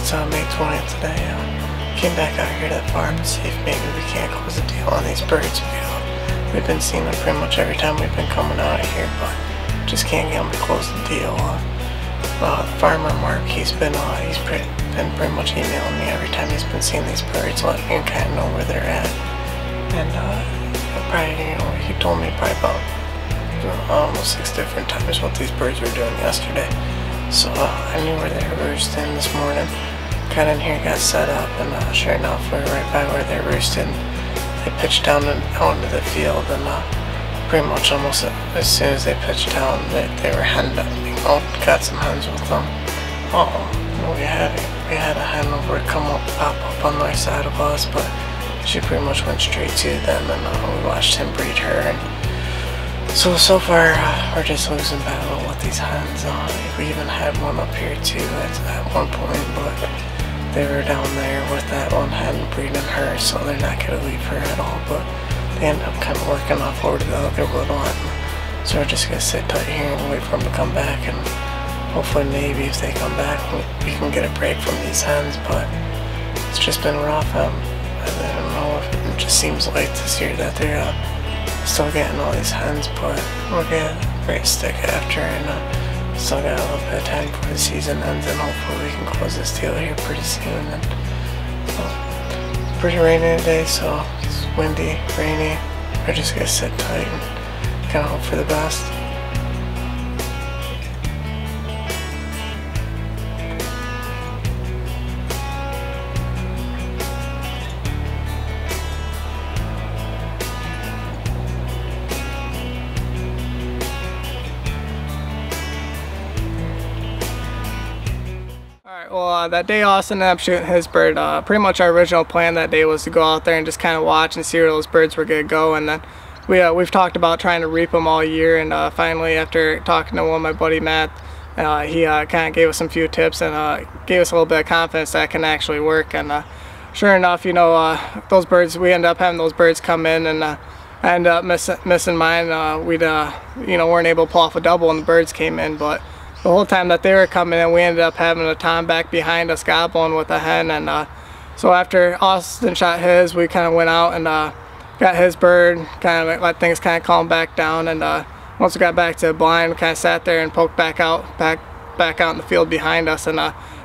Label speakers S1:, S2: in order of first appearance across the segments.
S1: it's May 20th today. Came back out here to the farm to see if maybe we can't close a deal on these birds. We've been seeing them pretty much every time we've been coming out here, but just can't get them to close the deal. Farmer Mark, he's been pretty much emailing me every time he's been seeing these birds, letting me kind of know where they're at. And he told me probably about almost 6 different times what these birds were doing yesterday. So I knew where they were roosting this morning. Got in here, got set up, and sure enough, we were right by where they roosted. They pitched down out into the field, and pretty much almost as soon as they pitched down, they were henned up. Got some hens with them. We had a hen over pop up on the side of us, but she pretty much went straight to them, and we watched him breed her. And so far, we're just losing battle with these hens. We even had one up here too at one point, but they were down there with that one hen breeding her, so they're not going to leave her at all. But they end up kind of working off over to the other little one. So we're just going to sit tight here and wait for them to come back, and hopefully maybe if they come back, we can get a break from these hens. But it's just been rough. I don't know if it just seems like this year that they're still getting all these hens, but we're gonna stick after, and still got a little bit of time before the season ends, and hopefully we can close this deal here pretty soon. And it's pretty rainy today, so it's windy, rainy. We're just gonna sit tight and kind of hope for the best.
S2: Well, that day Austin ended up shooting his bird. Pretty much our original plan that day was to go out there and just kind of watch and see where those birds were going to go. And then we've talked about trying to reap them all year. And finally, after talking to my buddy Matt, he kind of gave us some few tips and gave us a little bit of confidence that can actually work. And sure enough, those birds, we ended up having those birds come in, and I ended up missing mine. We'd weren't able to pull off a double, and the birds came in, but the whole time that they were coming in, we ended up having a tom back behind us gobbling with a hen. And so after Austin shot his, we kind of went out and got his bird, kind of let things kind of calm back down. And once we got back to the blind, we kind of sat there and poked back out in the field behind us. And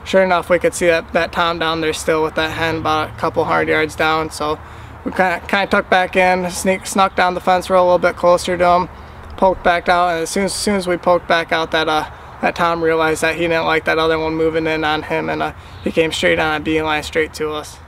S2: sure enough, we could see that tom down there still with that hen about a couple 100 yards down. So we kind of tucked back in, snuck down the fence row a little bit closer to him, poked back out, and as soon as we poked back out, that tom realized that he didn't like that other one moving in on him, and he came straight on a beeline straight to us.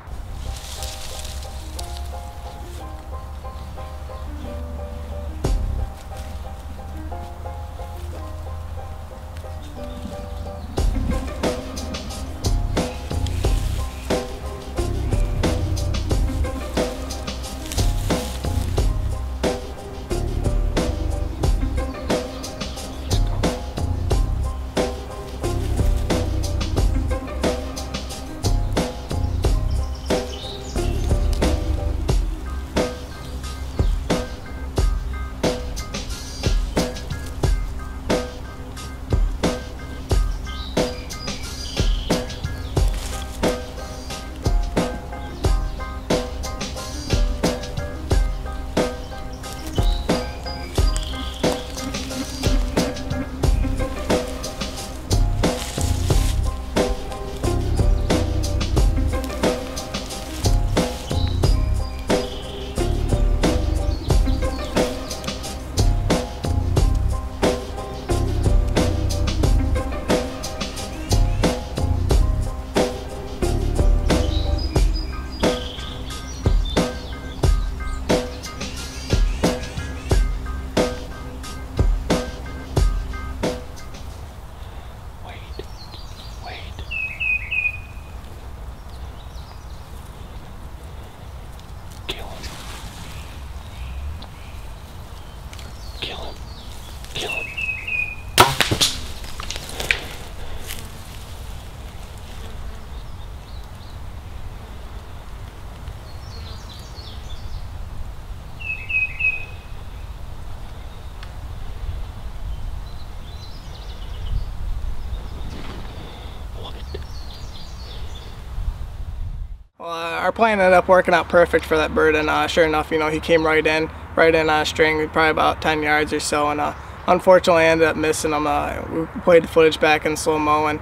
S2: our plan ended up working out perfect for that bird, and sure enough, he came right in on a string, probably about 10 yards or so, and unfortunately I ended up missing him. We played the footage back in slow-mo, and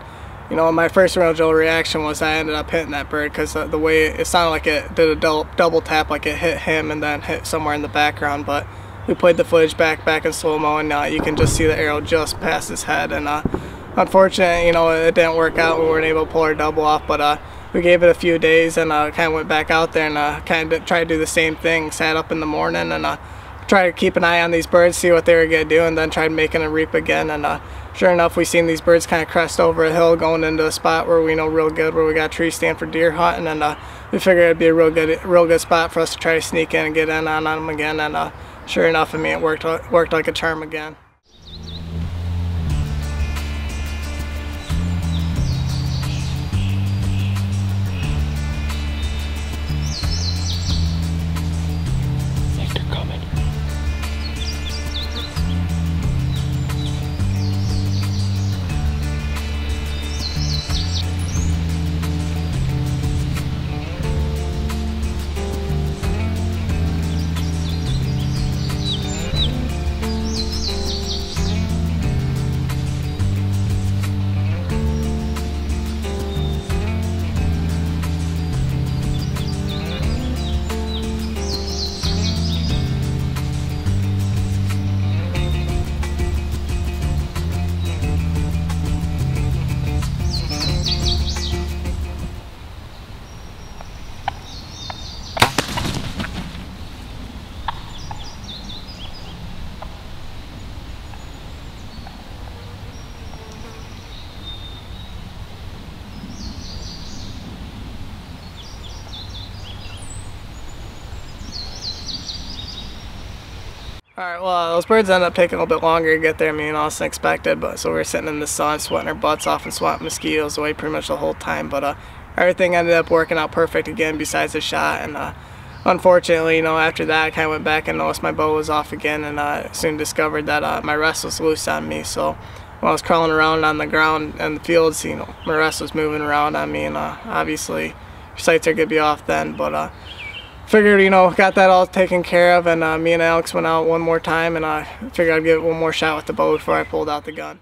S2: my first real reaction was I ended up hitting that bird, because the way it sounded like it did a double tap, like it hit him and then hit somewhere in the background. But we played the footage back in slow-mo, and you can just see the arrow just past his head. And unfortunately, it didn't work out. We weren't able to pull our double off, but we gave it a few days, and kind of went back out there and kind of tried to do the same thing. Sat up in the morning and tried to keep an eye on these birds, see what they were going to do, and then tried making a reap again. And sure enough, we seen these birds kind of crest over a hill going into a spot where we know real good, where we got a tree stand for deer hunting, and we figured it'd be a real good spot for us to try to sneak in and get in on them again. And sure enough, I mean, it worked like a charm again. Alright, well, those birds ended up taking a little bit longer to get there, than us expected, but so we were sitting in the sun, sweating our butts off and swatting mosquitoes away pretty much the whole time. But everything ended up working out perfect again besides the shot, and unfortunately, after that I kind of went back and noticed my bow was off again, and soon discovered that my rest was loose on me. So when I was crawling around on the ground and the fields, my rest was moving around on me, and obviously your sights are going to be off then, but figured, got that all taken care of, and me and Alex went out one more time, and I figured I'd give it one more shot with the bow before I pulled out the gun.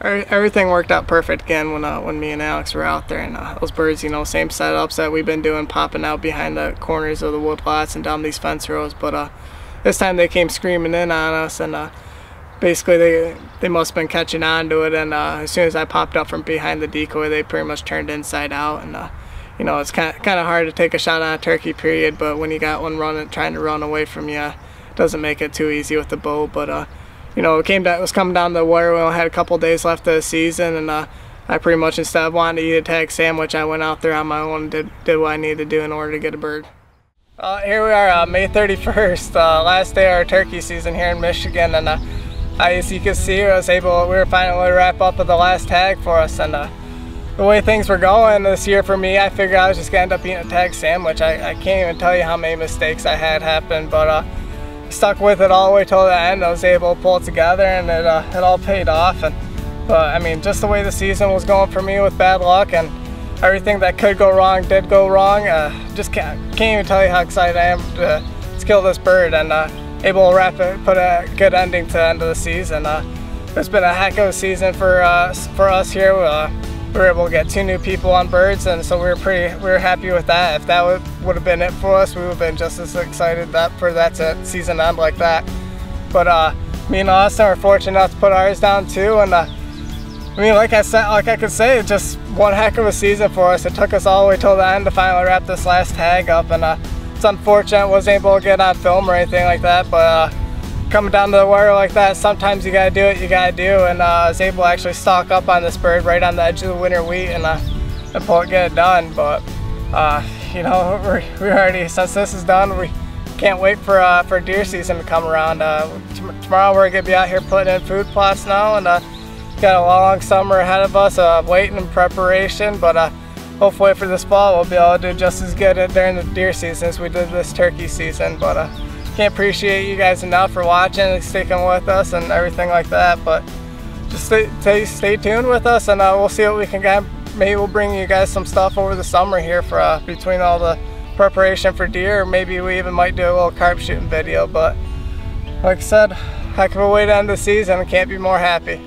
S2: Everything worked out perfect again when me and Alex were out there, and those birds, same setups that we've been doing, popping out behind the corners of the woodlots and down these fence rows, but this time they came screaming in on us, and basically they must have been catching on to it, and as soon as I popped up from behind the decoy, they pretty much turned inside out. And it's kind of hard to take a shot on a turkey, period, but when you got one trying to run away from you, it doesn't make it too easy with the bow. But it was coming down to the wire. We only had a couple days left of the season, and I pretty much, instead of wanting to eat a tag sandwich, I went out there on my own and did what I needed to do in order to get a bird. Here we are, May 31st, last day of our turkey season here in Michigan, and as you can see, we were finally wrap up with the last tag for us, and the way things were going this year for me, I figured I was just gonna end up eating a tag sandwich. I can't even tell you how many mistakes I had happen, but stuck with it all the way till the end. I was able to pull it together, and it all paid off. But I mean, just the way the season was going for me with bad luck, and everything that could go wrong did go wrong. Just can't even tell you how excited I am to kill this bird, and able to put a good ending to the end of the season. It's been a heck of a season for us here. we were able to get 2 new people on birds, and so we were happy with that. If that would have been it for us, we would have been just as excited for that to season end like that. But me and Austin were fortunate enough to put ours down too, and I mean, like I could say, just one heck of a season for us. It took us all the way till the end to finally wrap this last tag up, and it's unfortunate I wasn't able to get on film or anything like that, but coming down to the wire like that, sometimes you gotta do what you gotta do, and I was able to actually stalk up on this bird right on the edge of the winter wheat and get it done. But you know, we're already, since this is done, we can't wait for deer season to come around. Tomorrow we're gonna be out here putting in food plots now, and got a long summer ahead of us, waiting and preparation, but hopefully for this fall we'll be able to do just as good during the deer season as we did this turkey season. But can't appreciate you guys enough for watching and sticking with us and everything like that. But just stay tuned with us, and we'll see what we can get. Maybe we'll bring you guys some stuff over the summer here for between all the preparation for deer, or maybe we even might do a little carp shooting video. But like I said, heck of a way to end the season. I can't be more happy.